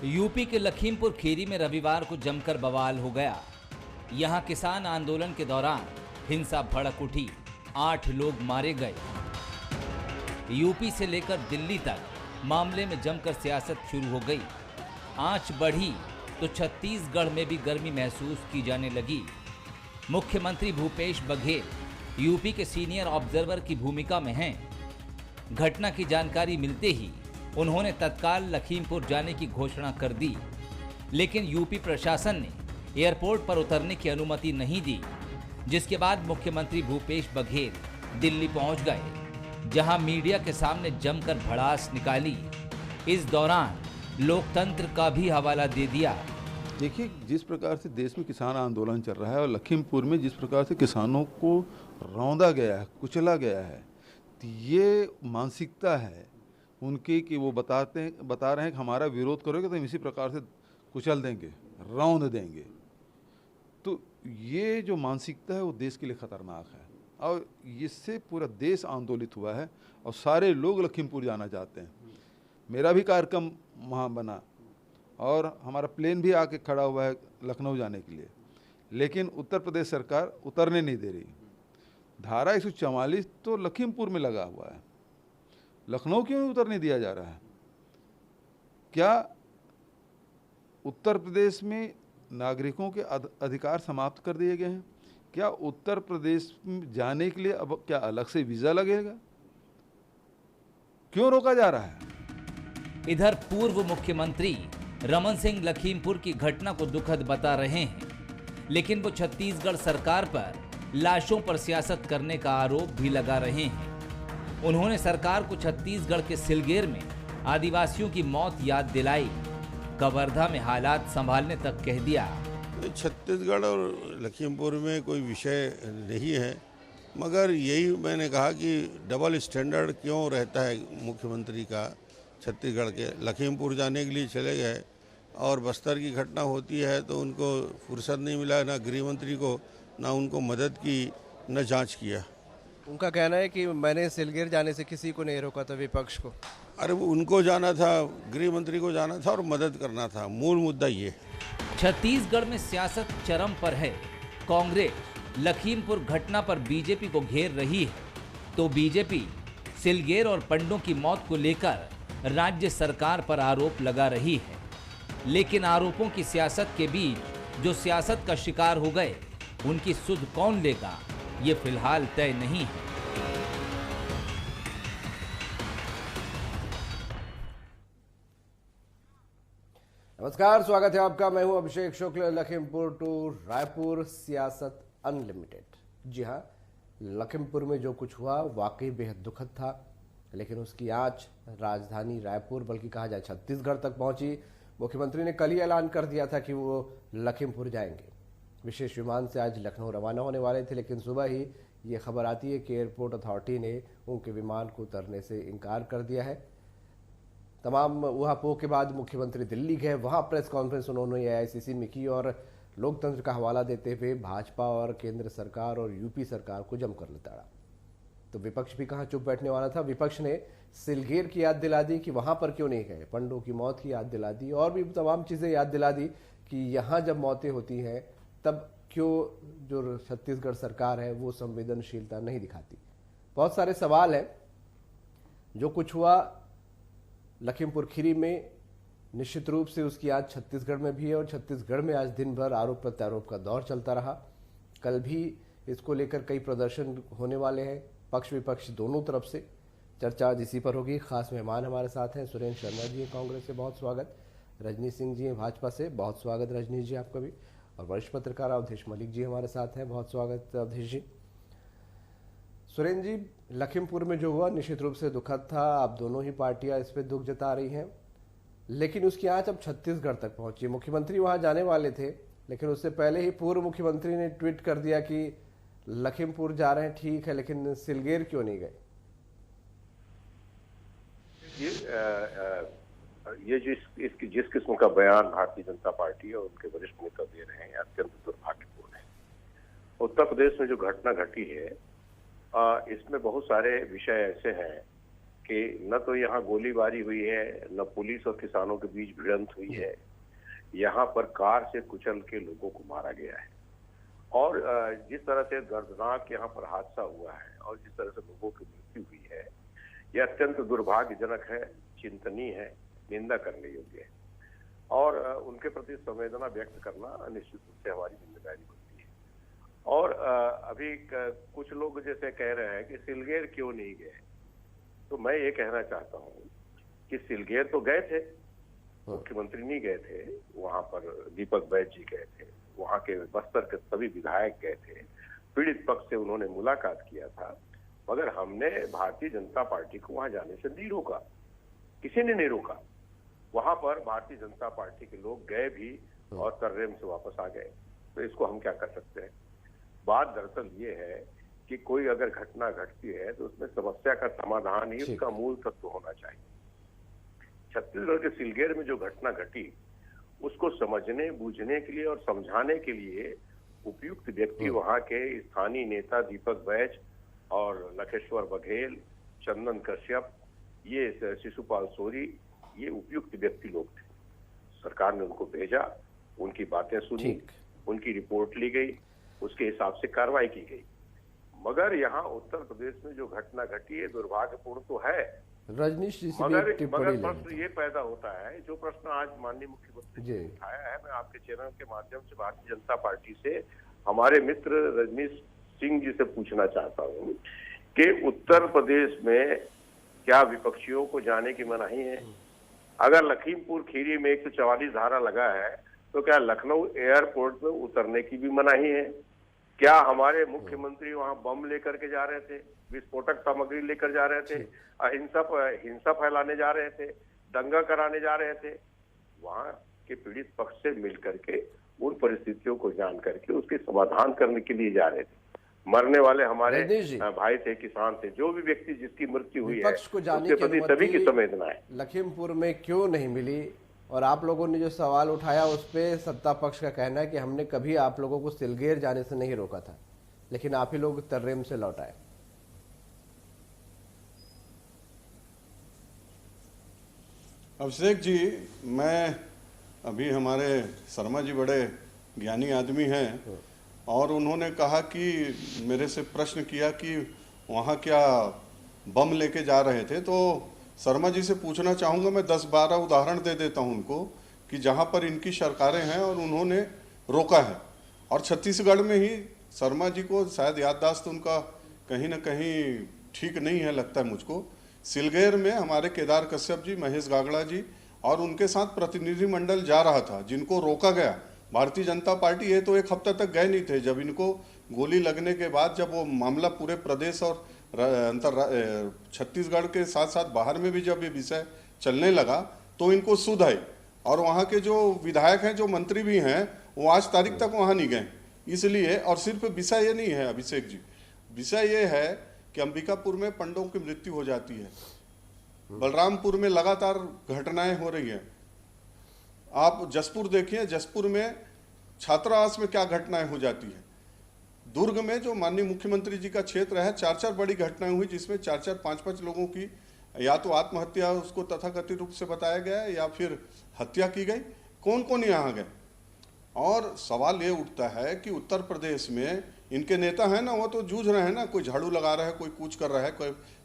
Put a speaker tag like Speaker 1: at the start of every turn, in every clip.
Speaker 1: UP के लखीमपुर खीरी में रविवार को जमकर बवाल हो गया। यहां किसान आंदोलन के दौरान हिंसा भड़क उठी, 8 लोग मारे गए। यूपी से लेकर दिल्ली तक मामले में जमकर सियासत शुरू हो गई। आंच बढ़ी तो छत्तीसगढ़ में भी गर्मी महसूस की जाने लगी। मुख्यमंत्री भूपेश बघेल यूपी के सीनियर ऑब्जर्वर की भूमिका में हैं। घटना की जानकारी मिलते ही उन्होंने तत्काल लखीमपुर जाने की घोषणा कर दी, लेकिन यूपी प्रशासन ने एयरपोर्ट पर उतरने की अनुमति नहीं दी, जिसके बाद मुख्यमंत्री भूपेश बघेल दिल्ली पहुंच गए, जहां मीडिया के सामने जमकर भड़ास निकाली। इस दौरान लोकतंत्र का भी हवाला दे दिया।
Speaker 2: देखिए, जिस प्रकार से देश में किसान आंदोलन चल रहा है और लखीमपुर में जिस प्रकार से किसानों को रौंदा गया है, कुचला गया है, तो ये मानसिकता है उनकी कि वो बता रहे हैं कि हमारा विरोध करोगे तो हम इसी प्रकार से कुचल देंगे, रौंद देंगे। तो ये जो मानसिकता है वो देश के लिए खतरनाक है और इससे पूरा देश आंदोलित हुआ है और सारे लोग लखीमपुर जाना चाहते हैं। मेरा भी कार्यक्रम वहाँ बना और हमारा प्लेन भी आके खड़ा हुआ है लखनऊ जाने के लिए, लेकिन उत्तर प्रदेश सरकार उतरने नहीं दे रही। धारा 144 तो लखीमपुर में लगा हुआ है, लखनऊ क्यों नहीं उतरने दिया जा रहा है? क्या उत्तर प्रदेश में नागरिकों के अधिकार समाप्त कर दिए गए हैं? क्या उत्तर प्रदेश में जाने के लिए अब क्या अलग से वीज़ा लगेगा? क्यों रोका जा रहा है?
Speaker 1: इधर पूर्व मुख्यमंत्री रमन सिंह लखीमपुर की घटना को दुखद बता रहे हैं, लेकिन वो छत्तीसगढ़ सरकार पर लाशों पर सियासत करने का आरोप भी लगा रहे हैं। उन्होंने सरकार को छत्तीसगढ़ के सिलगेर में आदिवासियों की मौत याद दिलाई, कवर्धा में हालात संभालने तक कह दिया।
Speaker 3: छत्तीसगढ़ और लखीमपुर में कोई विषय नहीं है, मगर यही मैंने कहा कि डबल स्टैंडर्ड क्यों रहता है मुख्यमंत्री का। छत्तीसगढ़ के लखीमपुर जाने के लिए चले गए और बस्तर की घटना होती है तो उनको फुर्सत नहीं मिला, ना गृह मंत्री को, ना उनको मदद की, न जांच किया।
Speaker 4: उनका कहना है कि मैंने सिलगेर जाने से किसी को नहीं रोका था, विपक्ष को।
Speaker 3: अरे उनको जाना था, गृह मंत्री को जाना था और मदद करना था, मूल मुद्दा ये।
Speaker 1: छत्तीसगढ़ में सियासत चरम पर है। कांग्रेस लखीमपुर घटना पर बीजेपी को घेर रही है, तो बीजेपी सिलगेर और पंडों की मौत को लेकर राज्य सरकार पर आरोप लगा रही है। लेकिन आरोपों की सियासत के बीच जो सियासत का शिकार हो गए, उनकी सुध कौन लेगा, ये फिलहाल तय नहीं है।
Speaker 4: नमस्कार, स्वागत है आपका। मैं हूं अभिषेक शुक्ल। लखीमपुर टू रायपुर, सियासत अनलिमिटेड। जी हां, लखीमपुर में जो कुछ हुआ वाकई बेहद दुखद था, लेकिन उसकी आंच राजधानी रायपुर, बल्कि कहा जाए छत्तीसगढ़ तक पहुंची। मुख्यमंत्री ने कल ही ऐलान कर दिया था कि वो लखीमपुर जाएंगे। विशेष विमान से आज लखनऊ रवाना होने वाले थे, लेकिन सुबह ही ये खबर आती है कि एयरपोर्ट अथॉरिटी ने उनके विमान को उतरने से इनकार कर दिया है। तमाम उहापोह के बाद मुख्यमंत्री दिल्ली गए, वहां प्रेस कॉन्फ्रेंस उन्होंने एआईसीसी में की और लोकतंत्र का हवाला देते हुए भाजपा और केंद्र सरकार और यूपी सरकार को जमकर लताड़ा। तो विपक्ष भी कहां चुप बैठने वाला था। विपक्ष ने सिलगेर की याद दिला दी कि वहां पर क्यों नहीं गए, पंडों की मौत की याद दिला दी और भी तमाम चीजें याद दिला दी कि यहां जब मौतें होती हैं तब क्यों जो छत्तीसगढ़ सरकार है वो संवेदनशीलता नहीं दिखाती। बहुत सारे सवाल हैं। जो कुछ हुआ लखीमपुर खीरी में, निश्चित रूप से उसकी आज छत्तीसगढ़ में भी है और छत्तीसगढ़ में आज दिन भर आरोप प्रत्यारोप का दौर चलता रहा। कल भी इसको लेकर कई प्रदर्शन होने वाले हैं, पक्ष विपक्ष दोनों तरफ से। चर्चा आज इसी पर होगी। खास मेहमान हमारे साथ हैं। सुरेंद्र शर्मा जी हैं कांग्रेस से, बहुत स्वागत। रजनी सिंह जी हैं भाजपा से, बहुत स्वागत रजनी जी आपका भी। और वरिष्ठ पत्रकार अवधेश मलिक जी हमारे साथ हैं, बहुत स्वागत अवधेश जी। सुरेंद्र जी, लखीमपुर में जो हुआ निश्चित रूप से दुखद था। आप दोनों ही पार्टियां इस पर दुख जता रही हैं, लेकिन उसकी आंच अब छत्तीसगढ़ तक पहुंची। मुख्यमंत्री वहां जाने वाले थे, लेकिन उससे पहले ही पूर्व मुख्यमंत्री ने ट्वीट कर दिया कि लखीमपुर जा रहे हैं, ठीक है, लेकिन सिलगेर क्यों नहीं गए?
Speaker 5: ये जिस किस्म का बयान भारतीय जनता पार्टी और उनके वरिष्ठ नेता दे रहे हैं, अत्यंत दुर्भाग्यपूर्ण है। उत्तर प्रदेश में जो घटना घटी है, इसमें बहुत सारे विषय ऐसे हैं कि न तो यहाँ गोलीबारी हुई है, न पुलिस और किसानों के बीच भिड़ंत हुई है। यहाँ पर कार से कुचल के लोगों को मारा गया है और जिस तरह से दर्दनाक यहाँ पर हादसा हुआ है और जिस तरह से लोगों की मृत्यु हुई है, यह अत्यंत दुर्भाग्यजनक है, चिंतनीय है, निंदा करने योग्य है और उनके प्रति संवेदना व्यक्त करना निश्चित रूप से हमारी जिम्मेदारी बनती है। और अभी कुछ लोग जैसे कह रहे हैं कि सिलगेर क्यों नहीं गए, तो मैं ये कहना चाहता हूँ कि सिलगेर तो गए थे, मुख्यमंत्री नहीं गए थे, वहां पर दीपक बैज जी गए थे, वहां के बस्तर के सभी विधायक गए थे, पीड़ित पक्ष से उन्होंने मुलाकात किया था, मगर हमने भारतीय जनता पार्टी को वहां जाने से नहीं रोका, किसी ने नहीं रोका। वहां पर भारतीय जनता पार्टी के लोग गए भी और तर्रेम से वापस आ गए। तो इसको हम क्या कर सकते हैं? बात दरअसल ये है कि कोई अगर घटना घटती है तो उसमें समस्या का समाधान ही उसका मूल तत्व होना चाहिए। छत्तीसगढ़ के सिलगेर में जो घटना घटी उसको समझने बूझने के लिए और समझाने के लिए उपयुक्त व्यक्ति वहां के स्थानीय नेता दीपक बैज और लखेश्वर बघेल, चंदन कश्यप, ये शिशुपाल सोरी, ये उपयुक्त व्यक्ति लोग थे। सरकार ने उनको भेजा, उनकी बातें सुनी, उनकी रिपोर्ट ली गई, उसके हिसाब से कार्रवाई की गई। मगर यहाँ उत्तर प्रदेश में जो घटना घटी है दुर्भाग्यपूर्ण तो है,
Speaker 4: रजनीश जी से
Speaker 5: मगर
Speaker 4: टिप्पणी
Speaker 5: प्रश्न ये पैदा होता है, जो प्रश्न आज माननीय मुख्यमंत्री जी ने उठाया है, मैं आपके चैनल के माध्यम से भारतीय जनता पार्टी से हमारे मित्र रजनीश सिंह जी से पूछना चाहता हूँ कि उत्तर प्रदेश में क्या विपक्षियों को जाने की मनाही है? अगर लखीमपुर खीरी में 144 धारा लगा है तो क्या लखनऊ एयरपोर्ट में उतरने की भी मनाही है? क्या हमारे मुख्यमंत्री वहां बम लेकर के जा रहे थे, विस्फोटक सामग्री लेकर जा रहे थे, हिंसा फैलाने जा रहे थे, दंगा कराने जा रहे थे? वहां के पीड़ित पक्ष से मिल करके उन परिस्थितियों को जान करके उसके समाधान करने के लिए जा रहे थे। मरने वाले हमारे भाई थे, किसान थे, जो भी व्यक्ति जिसकी मृत्यु हुई है उसके प्रति सभी की संवेदना है।
Speaker 4: लखीमपुर में क्यों नहीं मिली? और आप लोगों ने जो सवाल उठाया उस पे सत्ता पक्ष का कहना है कि हमने कभी आप लोगों को सिलगेर जाने से नहीं रोका था, लेकिन आप ही लोग तर्रेम से लौटाए।
Speaker 3: अभिषेक जी, मैं अभी हमारे शर्मा जी बड़े ज्ञानी आदमी हैं और उन्होंने कहा कि मेरे से प्रश्न किया कि वहाँ क्या बम लेके जा रहे थे, तो शर्मा जी से पूछना चाहूँगा, मैं 10-12 उदाहरण दे देता हूँ उनको कि जहाँ पर इनकी सरकारें हैं और उन्होंने रोका है। और छत्तीसगढ़ में ही शर्मा जी को शायद याददाश्त उनका कहीं ना कहीं ठीक नहीं है लगता है मुझको। सिलगेर में हमारे केदार कश्यप जी, महेश गागड़ा जी और उनके साथ प्रतिनिधिमंडल जा रहा था, जिनको रोका गया। भारतीय जनता पार्टी ये तो एक हफ्ता तक गए नहीं थे। जब इनको गोली लगने के बाद जब वो मामला पूरे प्रदेश और छत्तीसगढ़ के साथ साथ बाहर में भी जब ये विषय चलने लगा तो इनको सुध आई। और वहाँ के जो विधायक हैं, जो मंत्री भी हैं, वो आज तारीख तक वहाँ नहीं गए। इसलिए, और सिर्फ विषय ये नहीं है अभिषेक जी, विषय ये है कि अंबिकापुर में पंडों की मृत्यु हो जाती है, बलरामपुर में लगातार घटनाएं हो रही हैं। आप जसपुर देखिए, जसपुर में छात्रावास में क्या घटनाएं हो जाती है। दुर्ग में जो माननीय मुख्यमंत्री जी का क्षेत्र है, 4-4 बड़ी घटनाएं हुई, जिसमें 4-4, 5-5 लोगों की या तो आत्महत्या उसको तथाकथित रूप से बताया गया है या फिर हत्या की गई। कौन कौन यहाँ गए? और सवाल ये उठता है कि उत्तर प्रदेश में इनके नेता हैं ना, वो तो जूझ रहे हैं ना, कोई झाड़ू लगा रहा है, कोई कूच कर रहा है,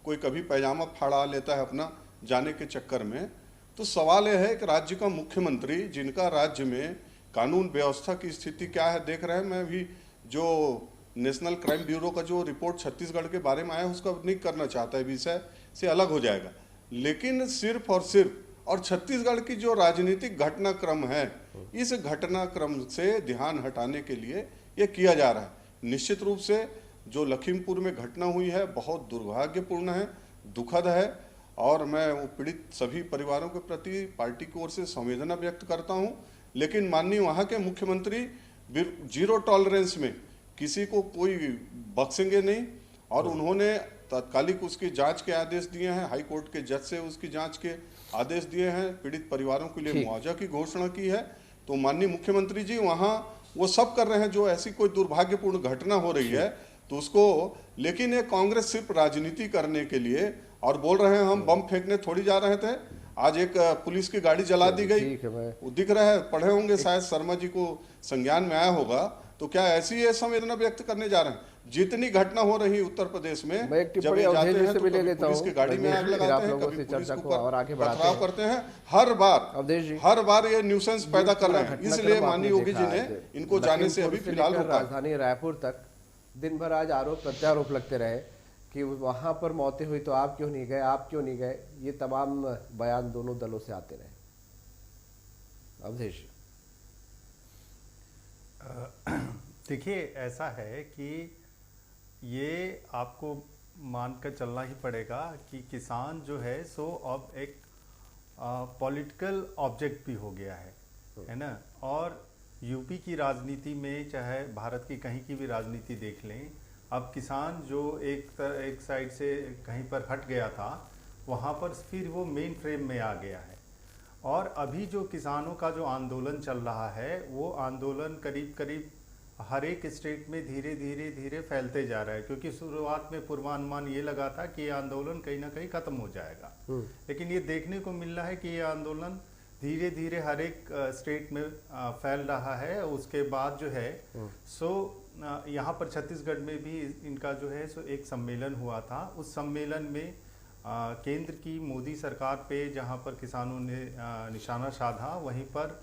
Speaker 3: कोई कभी पैजामा फाड़ा लेता है अपना जाने के चक्कर में। तो सवाल यह है कि राज्य का मुख्यमंत्री, जिनका राज्य में कानून व्यवस्था की स्थिति क्या है देख रहे हैं। मैं भी जो नेशनल क्राइम ब्यूरो का जो रिपोर्ट छत्तीसगढ़ के बारे में आया उसका नहीं करना चाहता है, विषय से अलग हो जाएगा। लेकिन सिर्फ और सिर्फ और छत्तीसगढ़ की जो राजनीतिक घटनाक्रम है, इस घटनाक्रम से ध्यान हटाने के लिए ये किया जा रहा है। निश्चित रूप से जो लखीमपुर में घटना हुई है बहुत दुर्भाग्यपूर्ण है, दुखद है और मैं वो पीड़ित सभी परिवारों के प्रति पार्टी की ओर से संवेदना व्यक्त करता हूं। लेकिन माननीय वहां के मुख्यमंत्री जीरो टॉलरेंस में किसी को कोई बख्शेंगे नहीं और उन्होंने तात्कालिक उसकी जांच के आदेश दिए हैं, हाई कोर्ट के जज से उसकी जांच के आदेश दिए हैं, पीड़ित परिवारों के लिए मुआवजा की घोषणा की है। तो माननीय मुख्यमंत्री जी वहां वो सब कर रहे हैं। जो ऐसी कोई दुर्भाग्यपूर्ण घटना हो रही है तो उसको, लेकिन ये कांग्रेस सिर्फ राजनीति करने के लिए
Speaker 6: और बोल रहे हैं हम बम फेंकने थोड़ी जा रहे थे। आज एक पुलिस की गाड़ी जला दी गई,
Speaker 4: ठीक है,
Speaker 6: वो दिख रहा है, पढ़े होंगे शायद, शर्मा जी को संज्ञान में आया होगा। तो क्या ऐसी ये संवेदना व्यक्त करने जा रहे हैं? जितनी घटना हो रही उत्तर प्रदेश में,
Speaker 4: मैं एक
Speaker 6: जब
Speaker 4: टिप्पणी
Speaker 6: ये जाते
Speaker 4: अवधेश
Speaker 6: हैं
Speaker 4: से
Speaker 6: तो
Speaker 4: भी ले
Speaker 6: कभी
Speaker 4: लेता
Speaker 6: पुलिस
Speaker 4: हूं।
Speaker 6: की गाड़ी में आग
Speaker 4: फिर
Speaker 6: लगाते
Speaker 4: आप
Speaker 6: हैं,
Speaker 4: लोगों
Speaker 6: कभी
Speaker 4: से
Speaker 6: पुलिस
Speaker 4: चर्चा
Speaker 6: के
Speaker 4: को और आगे
Speaker 6: ऊपर
Speaker 4: बढ़ाते
Speaker 6: पथराव
Speaker 4: हैं।
Speaker 6: करते हैं। हर बार
Speaker 4: अवधेश जी,
Speaker 6: हर बार ये न्यूसेंस पैदा कर रहे हैं।
Speaker 4: घटनाक्रम
Speaker 6: इसलिए
Speaker 4: आपने
Speaker 6: माननीय योगी जी
Speaker 4: देखा
Speaker 6: ने
Speaker 4: है।
Speaker 6: इनको जाने से अभी
Speaker 4: लखीमपुर
Speaker 6: फिलहाल
Speaker 4: लेकर
Speaker 6: रोका।
Speaker 4: राजधानी रायपुर तक दिन भर आज आरोप प्रत्यारोप लगते रहे कि वहां पर मौतें हुई तो आप क्यों नहीं गए, आप क्यों नहीं गए। ये तमाम बयान दोनों दलों से आते रहे। अवधेश,
Speaker 7: देखिए, ऐसा है कि ये आपको मानकर चलना ही पड़ेगा कि किसान जो है सो अब एक पॉलिटिकल ऑब्जेक्ट भी हो गया है ना। और यूपी की राजनीति में, चाहे भारत की कहीं की भी राजनीति देख लें, अब किसान जो एक साइड से कहीं पर हट गया था, वहाँ पर फिर वो मेन फ्रेम में आ गया है। और अभी जो किसानों का जो आंदोलन चल रहा है, वो आंदोलन करीब करीब हर एक स्टेट में धीरे धीरे धीरे फैलते जा रहा है। क्योंकि शुरुआत में पूर्वानुमान ये लगा था कि ये आंदोलन कहीं ना कहीं खत्म हो जाएगा, लेकिन ये देखने को मिल रहा है कि ये आंदोलन धीरे धीरे हर एक स्टेट में फैल रहा है। उसके बाद जो है सो यहाँ पर छत्तीसगढ़ में भी इनका जो है सो एक सम्मेलन हुआ था। उस सम्मेलन में केंद्र की मोदी सरकार पे जहाँ पर किसानों ने निशाना साधा, वहीं पर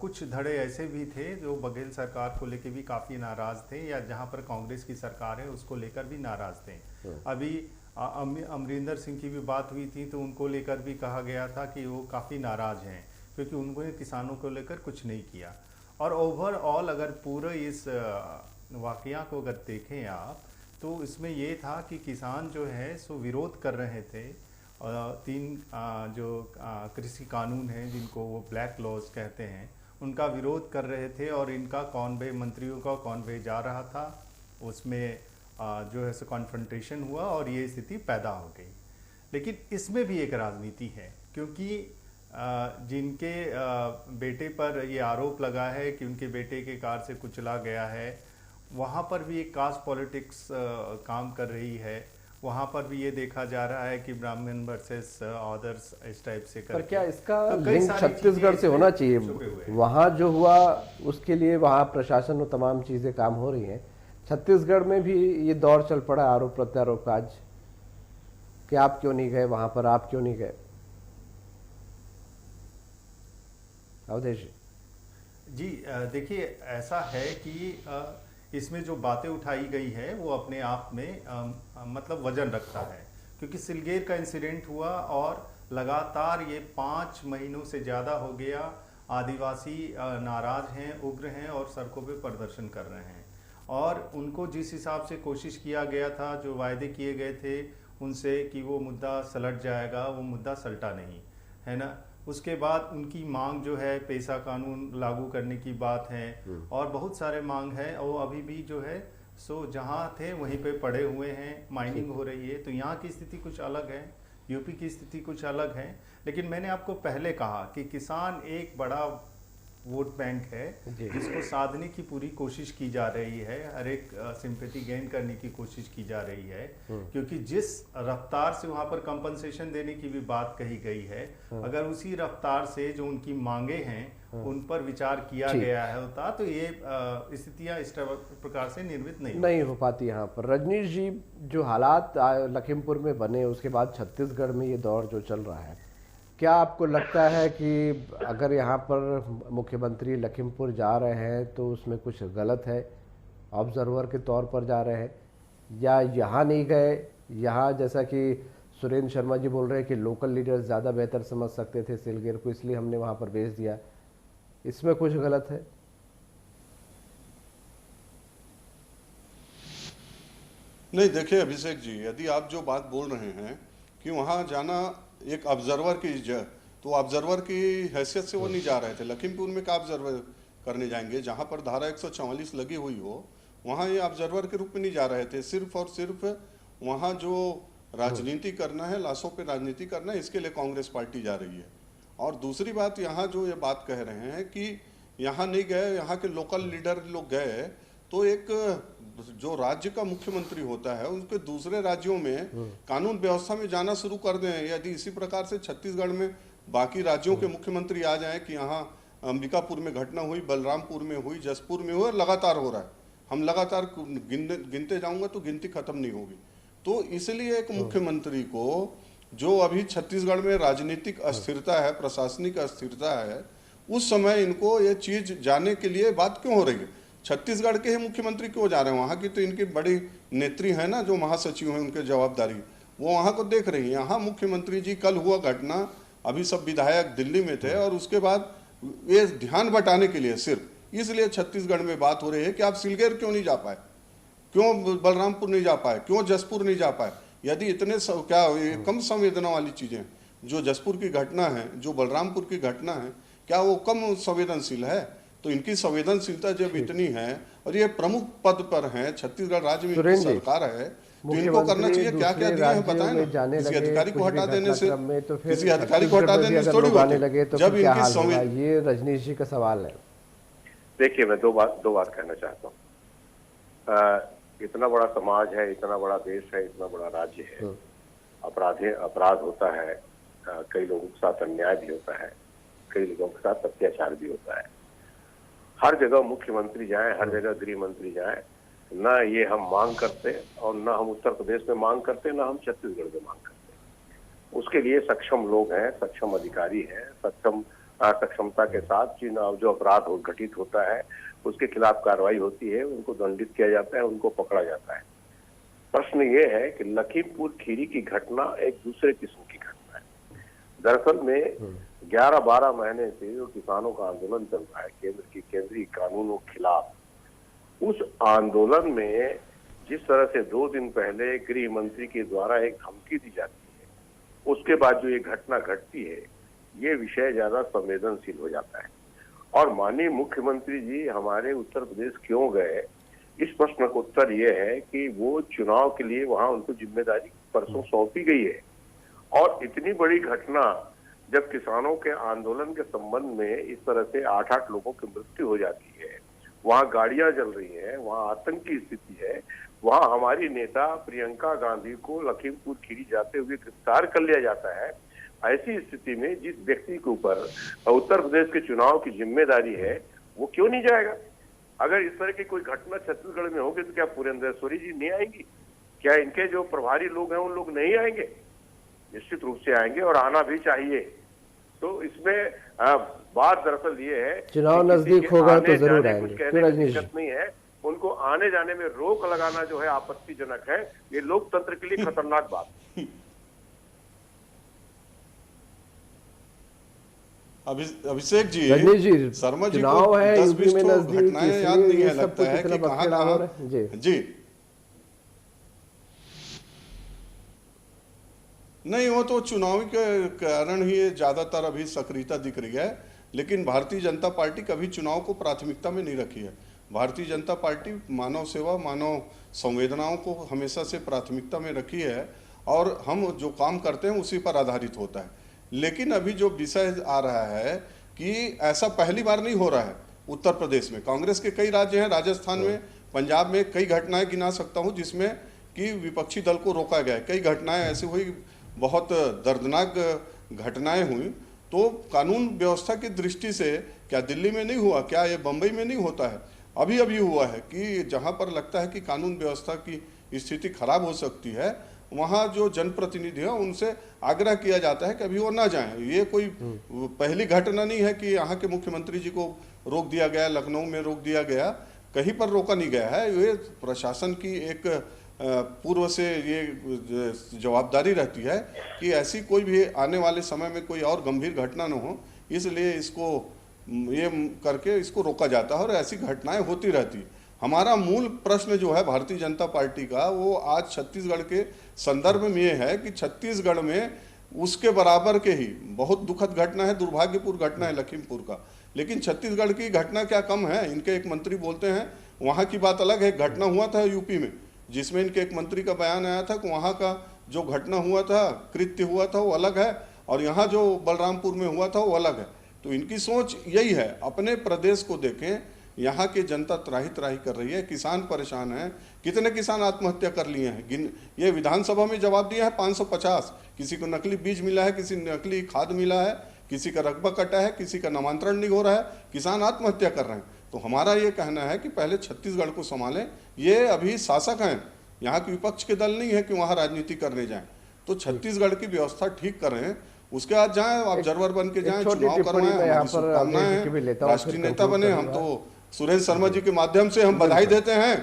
Speaker 7: कुछ धड़े ऐसे भी थे जो बघेल सरकार को लेकर भी काफ़ी नाराज़ थे, या जहाँ पर कांग्रेस की सरकार है उसको लेकर भी नाराज़ थे। अभी अमरिंदर सिंह की भी बात हुई थी, तो उनको लेकर भी कहा गया था कि वो काफ़ी नाराज़ हैं क्योंकि उन्होंने किसानों को लेकर कुछ नहीं किया। और ओवरऑल अगर पूरे इस वाक़या को अगर देखें आप, तो इसमें ये था कि किसान जो है सो विरोध कर रहे थे। तीन जो कृषि कानून हैं, जिनको वो ब्लैक लॉज कहते हैं, उनका विरोध कर रहे थे। और इनका कॉन्वे, मंत्रियों का कॉन्वे जा रहा था, उसमें जो है सो कॉन्फ्रंटेशन हुआ और ये स्थिति पैदा हो गई। लेकिन इसमें भी एक राजनीति है, क्योंकि जिनके बेटे पर ये आरोप लगा है कि उनके बेटे के कार से कुचला गया है, वहाँ पर भी एक कास्ट पॉलिटिक्स काम कर रही है। वहाँ पर भी ये देखा जा रहा है कि ब्राह्मण वर्सेस अदर्स इस टाइप से
Speaker 4: पर क्या इसका
Speaker 7: तो
Speaker 4: लिंक छत्तीसगढ़ से होना चाहिए? वहाँ जो हुआ उसके लिए वहाँ प्रशासन और तमाम चीजें काम हो रही हैं। छत्तीसगढ़ में भी ये दौर चल पड़ा आरोप प्रत्यारोप का आज कि आप क्यों नहीं गए वहां पर, आप क्यों नहीं गए। अवधेश
Speaker 7: जी, देखिए, ऐसा है कि इसमें जो बातें उठाई गई है वो अपने आप में मतलब वजन रखता है, क्योंकि सिलगेर का इंसिडेंट हुआ और लगातार ये 5 महीनों से ज़्यादा हो गया आदिवासी नाराज़ हैं, उग्र हैं और सड़कों पे प्रदर्शन कर रहे हैं। और उनको जिस हिसाब से कोशिश किया गया था, जो वायदे किए गए थे उनसे कि वो मुद्दा सलट जाएगा, वो मुद्दा सलटा नहीं है ना। उसके बाद उनकी मांग जो है पेशा कानून लागू करने की बात है और बहुत सारे मांग है, और वो अभी भी जो है सो जहाँ थे वहीं पे पड़े हुए हैं। माइनिंग हो रही है, तो यहाँ की स्थिति कुछ अलग है, यूपी की स्थिति कुछ अलग है। लेकिन मैंने आपको पहले कहा कि किसान एक बड़ा वोट बैंक है जिसको साधने की पूरी कोशिश की जा रही है, हर एक सिंपैथी गेन करने की कोशिश की जा रही है, क्योंकि जिस रफ्तार से वहाँ पर कंपनसेशन देने की भी बात कही गई है, अगर उसी रफ्तार से जो उनकी मांगे हैं उन पर विचार किया गया है होता, तो ये स्थितियाँ इस प्रकार से निर्मित नहीं
Speaker 4: हो पाती। यहाँ पर रजनीश जी, जो हालात लखीमपुर में बने उसके बाद छत्तीसगढ़ में ये दौर जो चल रहा है, क्या आपको लगता है कि अगर यहाँ पर मुख्यमंत्री लखीमपुर जा रहे हैं तो उसमें कुछ गलत है, ऑब्जर्वर के तौर पर जा रहे हैं, या यहाँ नहीं गए, यहाँ जैसा कि सुरेंद्र शर्मा जी बोल रहे हैं कि लोकल लीडर्स ज़्यादा बेहतर समझ सकते थे सिलगेर को, इसलिए हमने वहाँ पर भेज दिया, इसमें कुछ गलत है?
Speaker 6: नहीं, देखिए अभिषेक जी, यदि आप जो बात बोल रहे हैं कि वहाँ जाना एक ऑब्जर्वर की तो ऑब्जर्वर की हैसियत से वो नहीं जा रहे थे। लखीमपुर में क्या ऑब्जर्वर करने जाएंगे? जहाँ पर धारा 144 लगी हुई हो वहाँ ये ऑब्जर्वर के रूप में नहीं जा रहे थे। सिर्फ और सिर्फ वहाँ जो राजनीति करना है, लाशों पे राजनीति करना है, इसके लिए कांग्रेस पार्टी जा रही है। और दूसरी बात, यहाँ जो ये बात कह रहे हैं कि यहाँ नहीं गए, यहाँ के लोकल लीडर लोग गए, तो एक जो राज्य का मुख्यमंत्री होता है उसके दूसरे राज्यों में कानून व्यवस्था में जाना शुरू कर दें। यदि इसी प्रकार से छत्तीसगढ़ में बाकी राज्यों के मुख्यमंत्री आ जाएं कि यहाँ अंबिकापुर में घटना हुई, बलरामपुर में हुई, जसपुर में हुई और लगातार हो रहा है, हम लगातार गिनते जाऊंगा तो गिनती खत्म नहीं होगी। तो इसलिए एक मुख्यमंत्री को जो अभी छत्तीसगढ़ में राजनीतिक अस्थिरता है, प्रशासनिक अस्थिरता है, उस समय इनको ये चीज जानने के लिए बात क्यों हो रही है। छत्तीसगढ़ के ही मुख्यमंत्री क्यों जा रहे हैं वहाँ की, तो इनकी बड़ी नेत्री है ना जो महासचिव हैं, उनके जवाबदारी वो वहाँ को देख रही है। यहाँ मुख्यमंत्री जी कल हुआ घटना, अभी सब विधायक दिल्ली में थे और उसके बाद ये ध्यान बटाने के लिए सिर्फ इसलिए छत्तीसगढ़ में बात हो रही है कि आप सिलगेर क्यों नहीं जा पाए, क्यों बलरामपुर नहीं जा पाए, क्यों जसपुर नहीं जा पाए। यदि इतने क्या कम संवेदना वाली चीजें जो जसपुर की घटना है, जो बलरामपुर की घटना है, क्या वो कम संवेदनशील है। तो इनकी संवेदनशीलता जब इतनी है और ये प्रमुख पद पर हैं, छत्तीसगढ़ राज्य में इनकी सरकार है, तो इनको करना चाहिए क्या क्या दिए हैं बताएं ना। किसी अधिकारी को हटा देने से, किसी अधिकारी को हटा देने से थोड़ी बात है। जब इनकी संवेदन,
Speaker 4: ये रजनीश जी का सवाल है।
Speaker 5: देखिए, मैं दो बात कहना चाहता हूँ। इतना बड़ा समाज है, इतना बड़ा देश है, इतना बड़ा राज्य है, अपराध होता है, कई लोगों के साथ अन्याय भी होता है, कई लोगों के साथ अत्याचार भी होता है। हर जगह मुख्यमंत्री जाए, हर जगह गृह मंत्री जाए, ना ये हम मांग करते और ना हम उत्तर प्रदेश में मांग करते, ना हम छत्तीसगढ़ में मांग करते। उसके लिए सक्षम लोग हैं, सक्षम अधिकारी हैं, सक्षमता के साथ जो अपराध घटित होता है उसके खिलाफ कार्रवाई होती है, उनको दंडित किया जाता है, उनको पकड़ा जाता है। प्रश्न ये है कि लखीमपुर खीरी की घटना एक दूसरे किस्म की घटना है। दरअसल में 11-12 महीने से जो किसानों का आंदोलन चल रहा है केंद्रीय कानूनों के खिलाफ, उस आंदोलन में जिस तरह से 2 दिन पहले गृह मंत्री के द्वारा एक धमकी दी जाती है, उसके बाद जो ये घटना घटती है, ये विषय ज्यादा संवेदनशील हो जाता है। और माननीय मुख्यमंत्री जी हमारे उत्तर प्रदेश क्यों गए, इस प्रश्न का उत्तर ये है कि वो चुनाव के लिए वहां उनको जिम्मेदारी परसों सौंपी गई है। और इतनी बड़ी घटना जब किसानों के आंदोलन के संबंध में इस तरह से 8-8 लोगों की मृत्यु हो जाती है, वहां गाड़ियां जल रही हैं, वहां आतंक की स्थिति है, वहां हमारी नेता प्रियंका गांधी को लखीमपुर खीरी जाते हुए गिरफ्तार कर लिया जाता है। ऐसी स्थिति में जिस व्यक्ति के ऊपर उत्तर प्रदेश के चुनाव की जिम्मेदारी है, वो क्यों नहीं जाएगा। अगर इस तरह की कोई घटना छत्तीसगढ़ में होगी तो क्या पुरेंद्रेश्वरी जी नहीं आएंगी, क्या इनके जो प्रभारी लोग हैं उन लोग नहीं आएंगे? निश्चित रूप से आएंगे और आना भी चाहिए। तो इसमें बात दरअसल ये है,
Speaker 4: चुनाव नजदीक होगा तो जरूर आएंगे,
Speaker 5: दिक्कत नहीं है, उनको आने जाने में रोक लगाना जो है आपत्तिजनक है। ये लोकतंत्र के लिए खतरनाक बात है।
Speaker 6: अभिषेक जी, शर्मा जी
Speaker 4: चुनाव है,
Speaker 6: 10-20
Speaker 4: में नजदीक,
Speaker 6: घटनाएं याद नहीं है, लगता है कि कहाँ जी नहीं, वो तो चुनावी के कारण ही ज्यादातर अभी सक्रियता दिख रही है। लेकिन भारतीय जनता पार्टी कभी चुनाव को प्राथमिकता में नहीं रखी है। भारतीय जनता पार्टी मानव सेवा, मानव संवेदनाओं को हमेशा से प्राथमिकता में रखी है और हम जो काम करते हैं उसी पर आधारित होता है। लेकिन अभी जो विषय आ रहा है कि ऐसा पहली बार नहीं हो रहा है उत्तर प्रदेश में। कांग्रेस के कई राज्य हैं, राजस्थान में, पंजाब में कई घटनाएं गिना सकता हूं जिसमें कि विपक्षी दल को रोका गया। कई घटनाएं ऐसी हुई, बहुत दर्दनाक घटनाएं हुई। तो कानून व्यवस्था की दृष्टि से क्या दिल्ली में नहीं हुआ, क्या ये बंबई में नहीं होता है? अभी अभी हुआ है कि जहां पर लगता है कि कानून व्यवस्था की स्थिति खराब हो सकती है, वहां जो जनप्रतिनिधि है उनसे आग्रह किया जाता है कि अभी वो ना जाएं। ये कोई पहली घटना नहीं है कि यहाँ के मुख्यमंत्री जी को रोक दिया गया, लखनऊ में रोक दिया गया, कहीं पर रोका नहीं गया है। ये प्रशासन की एक पूर्व से ये जवाबदारी रहती है कि ऐसी कोई भी आने वाले समय में कोई और गंभीर घटना न हो, इसलिए इसको ये करके इसको रोका जाता है और ऐसी घटनाएं होती रहती। हमारा मूल प्रश्न जो है भारतीय जनता पार्टी का, वो आज छत्तीसगढ़ के संदर्भ में ये है कि छत्तीसगढ़ में उसके बराबर के ही बहुत दुखद घटना है, दुर्भाग्यपूर्ण घटना है लखीमपुर का, लेकिन छत्तीसगढ़ की घटना क्या कम है? इनके एक मंत्री बोलते हैं वहाँ की बात अलग है। घटना हुआ था यूपी में, जिसमें इनके एक मंत्री का बयान आया था कि वहाँ का जो घटना हुआ था, कृत्य हुआ था, वो अलग है, और यहाँ जो बलरामपुर में हुआ था वो अलग है। तो इनकी सोच यही है, अपने प्रदेश को देखें, यहाँ की जनता त्राही त्राही कर रही है, किसान परेशान है। कितने किसान आत्महत्या कर लिए हैं, ये विधानसभा में जवाब दिया है 550। किसी को नकली बीज मिला है, किसी नकली खाद मिला है, किसी का रकबा कटा है, किसी का नामांतरण नहीं हो रहा है, किसान आत्महत्या कर रहे हैं। तो हमारा ये कहना है कि पहले छत्तीसगढ़ को संभालें। ये अभी शासक हैं, यहाँ के विपक्ष के दल नहीं है कि वहाँ राजनीति करने जाएं। तो छत्तीसगढ़ की व्यवस्था ठीक करें, उसके बाद जाएं, ऑब्जर्वर बन के जाएं, चुनाव करवाएं, हमारी शुभकामनाएं, राष्ट्रीय नेता बने। हम तो सुरेंद्र शर्मा जी के माध्यम से हम बधाई देते हैं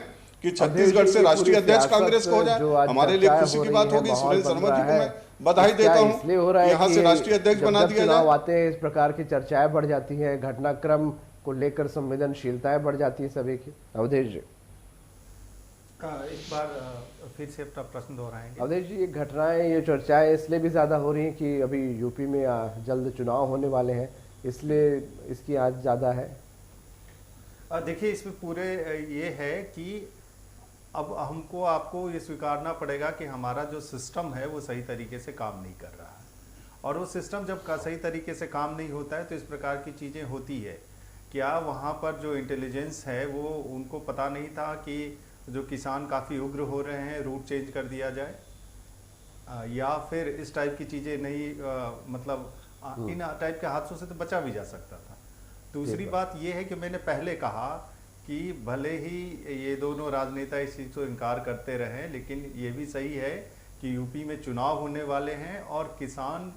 Speaker 6: कि छत्तीसगढ़ से राष्ट्रीय अध्यक्ष कांग्रेस का हो जाए। हमारे लिए खुशी की बात होगी। सुरेंद्र शर्मा जी को मैं बधाई देता हूँ कि यहाँ से राष्ट्रीय अध्यक्ष बना दिया जाए।
Speaker 4: आते हैं, इस प्रकार की चर्चाएं बढ़ जाती हैं, घटनाक्रम को लेकर संवेदनशीलताएं बढ़ जाती है सभी की। अवधेश जी,
Speaker 7: एक बार फिर से अपना प्रश्न दोहराएंगे।
Speaker 4: अवधेश जी, ये घटनाएं, ये चर्चाएं इसलिए भी ज्यादा हो रही हैं कि अभी यूपी में जल्द चुनाव होने वाले हैं, इसलिए इसकी आज ज्यादा है।
Speaker 7: देखिए, इसमें पूरे ये है कि अब हमको आपको ये स्वीकारना पड़ेगा कि हमारा जो सिस्टम है वो सही तरीके से काम नहीं कर रहा है, और वो सिस्टम जब सही तरीके से काम नहीं होता है तो इस प्रकार की चीज़ें होती है। क्या वहाँ पर जो इंटेलिजेंस है वो उनको पता नहीं था कि जो किसान काफ़ी उग्र हो रहे हैं, रूट चेंज कर दिया जाए, या फिर इस टाइप की चीज़ें नहीं, मतलब इन टाइप के हादसों से तो बचा भी जा सकता था। दूसरी बात यह है कि मैंने पहले कहा कि भले ही ये दोनों राजनेता इस चीज़ को इनकार करते रहें, लेकिन ये भी सही है कि यूपी में चुनाव होने वाले हैं और किसान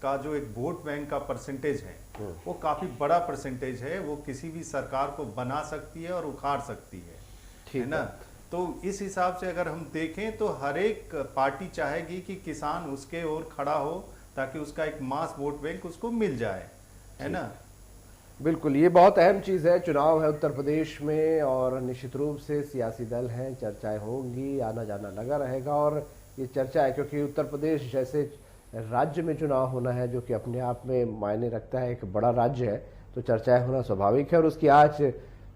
Speaker 7: का जो एक वोट बैंक का परसेंटेज है वो काफ़ी बड़ा परसेंटेज है। वो किसी भी सरकार को बना सकती है और उखाड़ सकती है ना। तो इस हिसाब से अगर हम देखें तो हर एक पार्टी चाहेगी कि किसान उसके ओर खड़ा हो ताकि उसका एक मास वोट बैंक उसको मिल जाए, है ना।
Speaker 4: बिल्कुल, ये बहुत अहम चीज़ है। चुनाव है उत्तर प्रदेश में और निश्चित रूप से सियासी दल हैं, चर्चाएं होंगी, आना जाना लगा रहेगा। और ये चर्चा है क्योंकि उत्तर प्रदेश जैसे राज्य में चुनाव होना है जो कि अपने आप में मायने रखता है, एक बड़ा राज्य है, तो चर्चाएं होना स्वाभाविक है और उसकी आज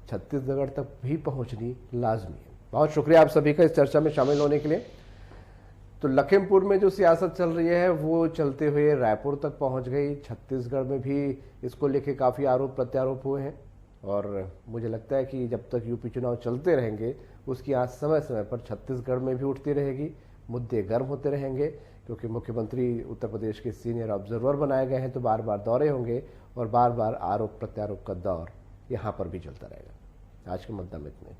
Speaker 4: छत्तीसगढ़ तक भी पहुंचनी लाजमी है। बहुत शुक्रिया आप सभी का इस चर्चा में शामिल होने के लिए। तो लखीमपुर में जो सियासत चल रही है वो चलते हुए रायपुर तक पहुंच गई। छत्तीसगढ़ में भी इसको लेके काफ़ी आरोप प्रत्यारोप हुए हैं और मुझे लगता है कि जब तक यूपी चुनाव चलते रहेंगे उसकी आज समय समय पर छत्तीसगढ़ में भी उठती रहेगी, मुद्दे गर्म होते रहेंगे, क्योंकि मुख्यमंत्री उत्तर प्रदेश के सीनियर ऑब्जर्वर बनाए गए हैं, तो बार बार दौरे होंगे और बार बार आरोप प्रत्यारोप का दौर यहाँ पर भी चलता रहेगा। आज के मुद्दा में इतना।